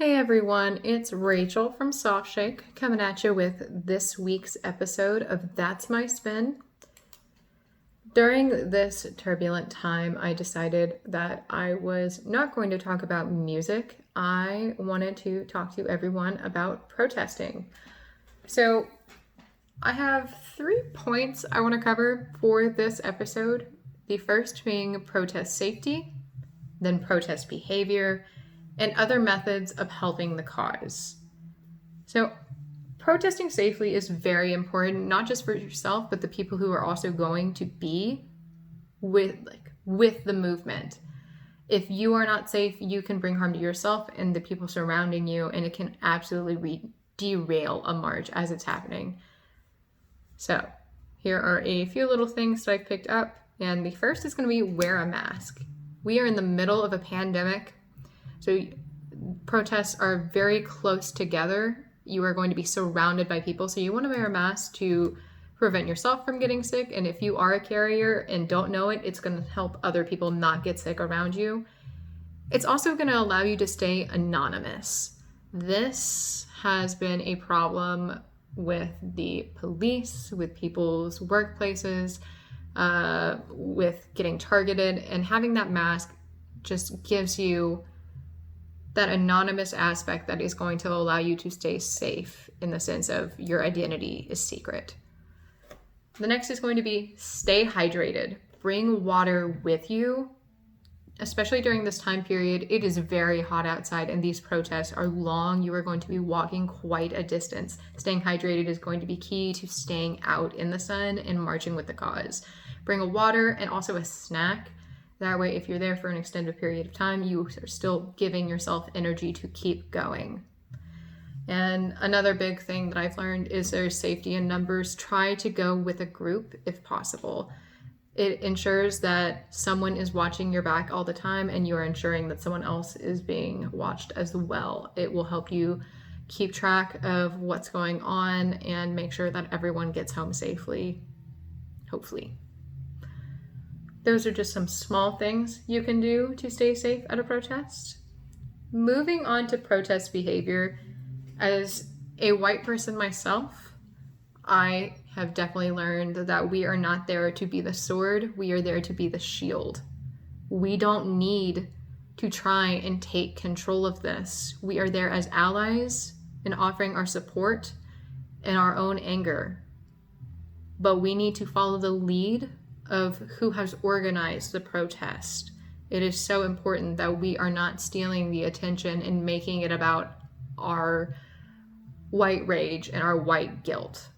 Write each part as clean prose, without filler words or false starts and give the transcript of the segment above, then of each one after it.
Hey everyone, it's Rachel from Softshake coming at you with this week's episode of That's My Spin. During this turbulent time, I decided that I was not going to talk about music. I wanted to talk to everyone about protesting. So, I have 3 points I want to cover for this episode. The first being protest safety, then protest behavior, and other methods of helping the cause. So, protesting safely is very important, not just for yourself, but the people who are also going to be with the movement. If you are not safe, you can bring harm to yourself and the people surrounding you, and it can absolutely derail a march as it's happening. So, here are a few little things that I've picked up, and the first is going to be wear a mask. We are in the middle of a pandemic. So protests are very close together. You are going to be surrounded by people. So you want to wear a mask to prevent yourself from getting sick. And if you are a carrier and don't know it, it's going to help other people not get sick around you. It's also going to allow you to stay anonymous. This has been a problem with the police, with people's workplaces, with getting targeted. And having that mask just gives you that anonymous aspect that is going to allow you to stay safe in the sense of your identity is secret. The next is going to be stay hydrated. Bring water with you, especially during this time period. It is very hot outside and these protests are long. You are going to be walking quite a distance. Staying hydrated is going to be key to staying out in the sun and marching with the cause. Bring a water and also a snack. That way, if you're there for an extended period of time, you are still giving yourself energy to keep going. And another big thing that I've learned is there's safety in numbers. Try to go with a group if possible. It ensures that someone is watching your back all the time and you are ensuring that someone else is being watched as well. It will help you keep track of what's going on and make sure that everyone gets home safely, hopefully. Those are just some small things you can do to stay safe at a protest. Moving on to protest behavior, as a white person myself, I have definitely learned that we are not there to be the sword, we are there to be the shield. We don't need to try and take control of this. We are there as allies and offering our support and our own anger. But we need to follow the lead of who has organized the protest. It is so important that we are not stealing the attention and making it about our white rage and our white guilt.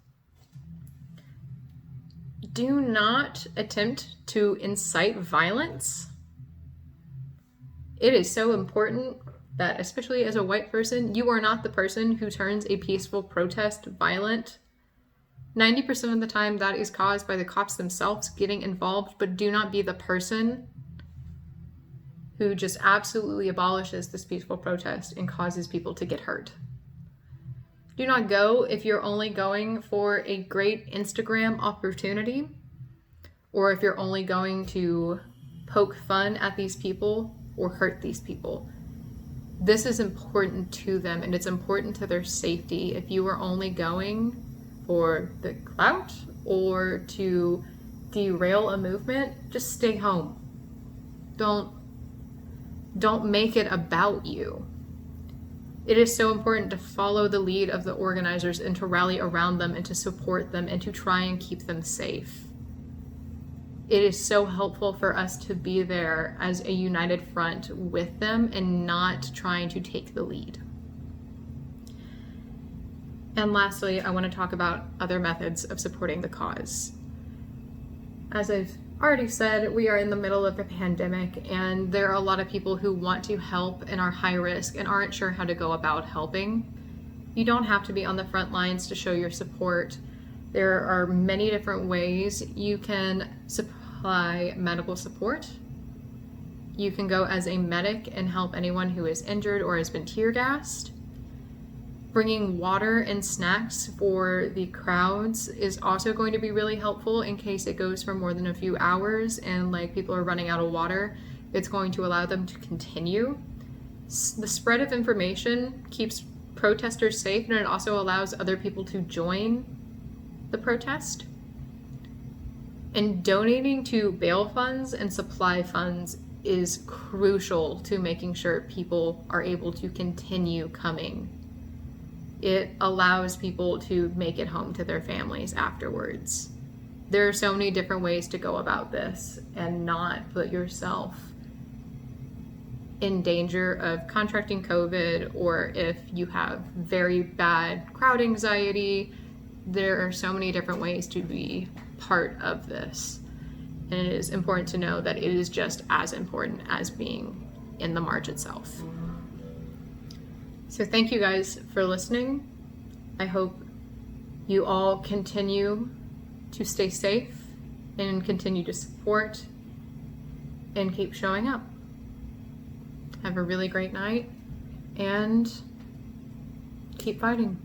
Do not attempt to incite violence. It is so important that, especially as a white person, you are not the person who turns a peaceful protest violent. 90% of the time that is caused by the cops themselves getting involved, but do not be the person who just absolutely abolishes this peaceful protest and causes people to get hurt. Do not go if you're only going for a great Instagram opportunity, or if you're only going to poke fun at these people or hurt these people. This is important to them and it's important to their safety. If you are only going for the clout or to derail a movement, just stay home. Don't make it about you. It is so important to follow the lead of the organizers and to rally around them and to support them and to try and keep them safe. It is so helpful for us to be there as a united front with them and not trying to take the lead. And lastly, I want to talk about other methods of supporting the cause. As I've already said, we are in the middle of a pandemic, and there are a lot of people who want to help and are high risk and aren't sure how to go about helping. You don't have to be on the front lines to show your support. There are many different ways you can supply medical support. You can go as a medic and help anyone who is injured or has been tear gassed. Bringing water and snacks for the crowds is also going to be really helpful in case it goes for more than a few hours and people are running out of water. It's going to allow them to continue. The spread of information keeps protesters safe, and it also allows other people to join the protest. And donating to bail funds and supply funds is crucial to making sure people are able to continue coming. It allows people to make it home to their families afterwards. There are so many different ways to go about this and not put yourself in danger of contracting COVID, or if you have very bad crowd anxiety. There are so many different ways to be part of this. And it is important to know that it is just as important as being in the march itself. So thank you guys for listening. I hope you all continue to stay safe and continue to support and keep showing up. Have a really great night and keep fighting.